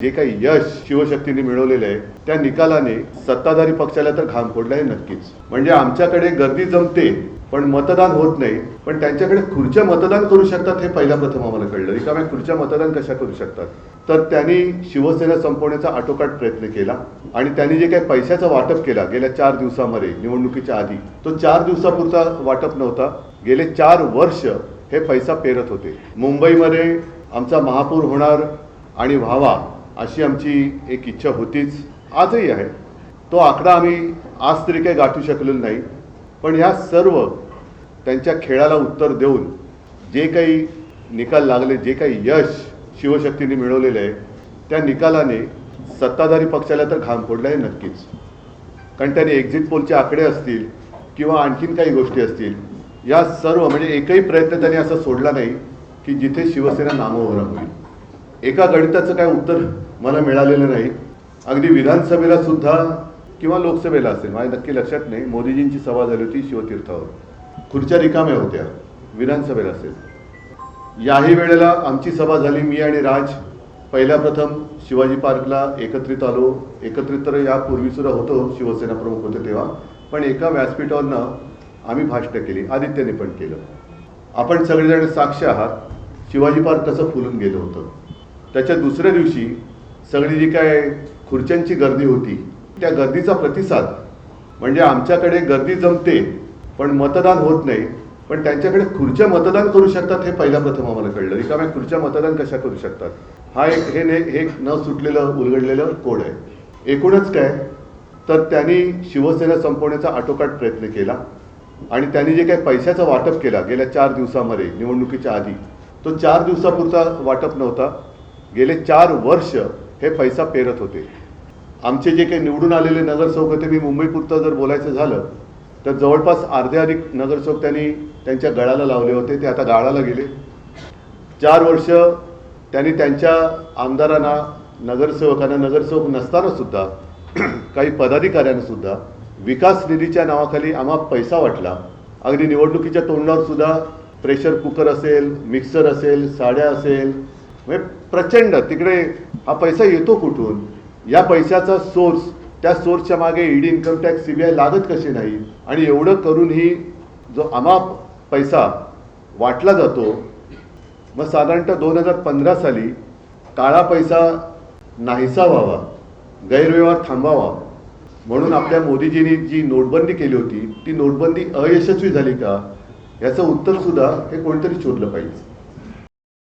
जे काही यश शिवशक्तीने मिळवलेले आहे त्या निकालाने सत्ताधारी पक्षाला तर घाम फोडला आहे नक्कीच. म्हणजे आमच्याकडे गर्दी जमते पण मतदान होत नाही, पण त्यांच्याकडे खुर्च्या मतदान करू शकतात हे पहिल्या प्रथम आम्हाला कळलं. रिकाम्या खुर्च्या मतदान कशा करू शकतात. तर त्यांनी शिवसेना संपवण्याचा आटोकाट प्रयत्न केला आणि त्यांनी जे काही पैशाचं वाटप केला गेल्या 4 दिवसामध्ये निवडणुकीच्या आधी, तो 4 दिवसापुरता वाटप नव्हता. गेले 4 वर्ष हे पैसा पेरत होते. मुंबईमध्ये आमचा महापौर होणार आणि व्हावा अशी आमची एक इच्छा होतीच, आजही आहे. तो आकडा आम्ही आज तरी काही गाठू शकलेलो नाही, पण ह्या सर्व त्यांच्या खेळाला उत्तर देऊन जे काही निकाल लागले, जे काही यश शिवशक्तीने मिळवलेलं आहे त्या निकालाने सत्ताधारी पक्षाला तर घाम फोडला आहे नक्कीच. कारण त्याने एक्झिट पोलचे आकडे असतील किंवा आणखीन काही गोष्टी असतील, या सर्व म्हणजे एकही प्रयत्न त्यांनी असा सोडला नाही की जिथे शिवसेना नामोहरम होईल. एका गणिताचं काय उत्तर मला मिळालेलं नाही. अगदी विधानसभेला सुद्धा किंवा लोकसभेला असेल, माझ्या नक्की लक्षात नाही, मोदीजींची सभा झाली होती शिवतीर्थावर, खुर्च्या रिकाम्या होत्या. विधानसभेला असेल, याही वेळेला आमची सभा झाली. मी आणि राज पहिल्या प्रथम शिवाजी पार्कला एकत्रित आलो. एकत्रित तर यापूर्वी सुद्धा होतो, शिवसेना प्रमुख होते तेव्हा, पण एका व्यासपीठावरनं आम्ही भाषणं केली. आदित्यने पण केलं. आपण सगळेजण साक्ष आहात शिवाजी पार्क कसं फुलून गेलं होतं. त्याच्या दुसऱ्या दिवशी सगळी जी काय खुर्च्यांची गर्दी होती त्या गर्दीचा प्रतिसाद म्हणजे आमच्याकडे गर्दी जमते पण मतदान होत नाही, पण त्यांच्याकडे खुर्च्या मतदान करू शकतात हे पहिल्या प्रथम आम्हाला कळलं. रिकाम्या खुर्च्या मतदान कशा करू शकतात. हा एक न सुटलेलं उलगडलेलं कोड आहे. एकूणच काय तर त्यांनी शिवसेना संपवण्याचा आटोकाट प्रयत्न केला आणि त्यांनी जे काही पैशाचं वाटप केला गेल्या 4 दिवसामध्ये निवडणुकीच्या आधी, तो 4 दिवसापुरता वाटप नव्हता. गेले 4 वर्ष हे पैसा पेरत होते. आमचे जे काही निवडून आलेले नगरसेवक होते, मी मुंबईपुरतं जर बोलायचं झालं तर जवळपास अर्धे अधिक नगरसेवक त्यांनी त्यांच्या गळाला लावले होते. ते आता गाळाला गेले. 4 वर्ष त्यांनी त्यांच्या आमदारांना, नगरसेवकांना, नगरसेवक नसताना सुद्धा काही पदाधिकाऱ्यांना सुद्धा विकास निधीच्या नावाखाली आम्हाला पैसा वाटला. अगदी निवडणुकीच्या तोंडावर सुद्धा प्रेशर कुकर असेल, मिक्सर असेल, साड्या असेल, म्हणजे प्रचंड. तिकडे हा पैसा येतो कुठून, या पैशाचा सोर्स, त्या सोर्सच्या मागे ईडी, इन्कम टॅक्स, सीबीआय लागत कसे नाही, आणि एवढं करूनही जो अमाप पैसा वाटला जातो. मग साधारणतः 2015 साली काळा पैसा नाहीसा व्हावा, गैरव्यवहार थांबावा म्हणून आपल्या मोदीजींनी जी नोटबंदी केली होती ती नोटबंदी अयशस्वी झाली का, याचं उत्तर सुद्धा हे कोणीतरी शोधलं पाहिजे.